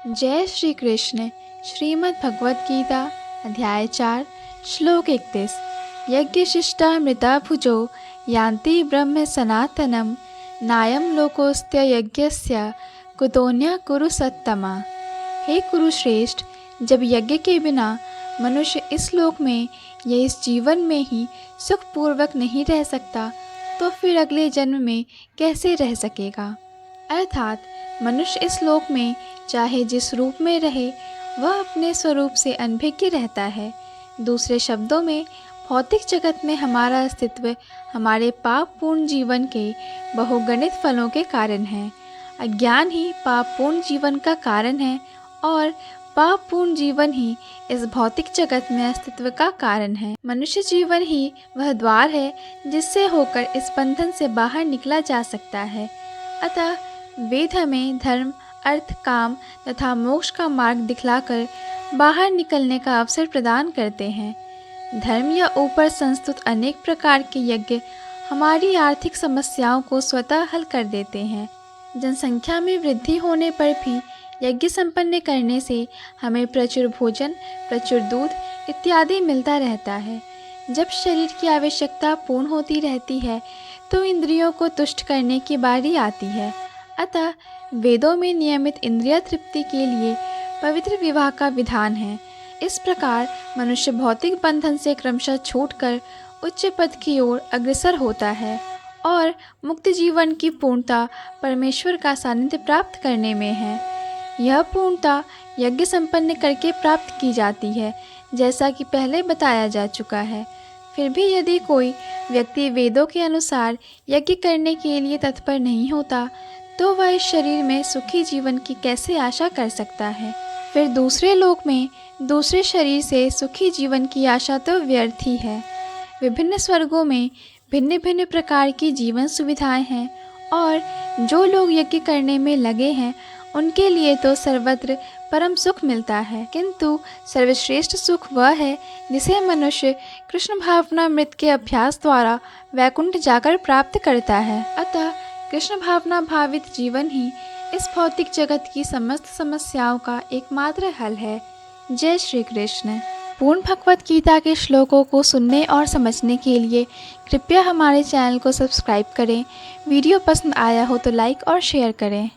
जय श्री कृष्ण। श्रीमद् भगवत गीता अध्याय 4 श्लोक 31। यज्ञशिष्टामृता भुजो यान्ति ब्रह्म सनातनम नायम लोकोस्त्य यज्ञस्य कुतोन्य कुरु सत्तमा। हे कुरुश्रेष्ठ, जब यज्ञ के बिना मनुष्य इस लोक में या इस जीवन में ही सुखपूर्वक नहीं रह सकता तो फिर अगले जन्म में कैसे रह सकेगा। अर्थात मनुष्य इस लोक में चाहे जिस रूप में रहे वह अपने स्वरूप से अनभिज्ञ रहता है। दूसरे शब्दों में भौतिक जगत में हमारा अस्तित्व हमारे पापपूर्ण जीवन के बहुगणित फलों के कारण है। अज्ञान ही पापपूर्ण जीवन का कारण है और पापपूर्ण जीवन ही इस भौतिक जगत में अस्तित्व का कारण है। मनुष्य जीवन ही वह द्वार है जिससे होकर इस बंधन से बाहर निकला जा सकता है। अतः वेद हमें धर्म, अर्थ, काम तथा मोक्ष का मार्ग दिखलाकर बाहर निकलने का अवसर प्रदान करते हैं। धर्म या ऊपर संस्तुत अनेक प्रकार के यज्ञ हमारी आर्थिक समस्याओं को स्वतः हल कर देते हैं। जनसंख्या में वृद्धि होने पर भी यज्ञ संपन्न करने से हमें प्रचुर भोजन, प्रचुर दूध इत्यादि मिलता रहता है। जब शरीर की आवश्यकता पूर्ण होती रहती है तो इंद्रियों को तुष्ट करने की बारी आती है। अतः वेदों में नियमित इंद्रिय तृप्ति के लिए पवित्र विवाह का विधान है। इस प्रकार मनुष्य भौतिक बंधन से क्रमशः छूटकर उच्च पद की ओर अग्रसर होता है और मुक्त जीवन की पूर्णता परमेश्वर का सानिध्य प्राप्त करने में है। यह पूर्णता यज्ञ संपन्न करके प्राप्त की जाती है, जैसा कि पहले बताया जा चुका है। फिर भी यदि कोई व्यक्ति वेदों के अनुसार यज्ञ करने के लिए तत्पर नहीं होता तो वह इस शरीर में सुखी जीवन की कैसे आशा कर सकता है। फिर दूसरे लोक में दूसरे शरीर से सुखी जीवन की आशा तो व्यर्थ ही है। विभिन्न स्वर्गों में भिन्न भिन्न प्रकार की जीवन सुविधाएं हैं और जो लोग यज्ञ करने में लगे हैं उनके लिए तो सर्वत्र परम सुख मिलता है, किंतु सर्वश्रेष्ठ सुख वह है जिसे मनुष्य कृष्ण भावनामृत के अभ्यास द्वारा वैकुंठ जाकर प्राप्त करता है। अतः कृष्ण भावना भावित जीवन ही इस भौतिक जगत की समस्त समस्याओं का एकमात्र हल है। जय श्री कृष्ण। पूर्ण भगवत गीता के श्लोकों को सुनने और समझने के लिए कृपया हमारे चैनल को सब्सक्राइब करें। वीडियो पसंद आया हो तो लाइक और शेयर करें।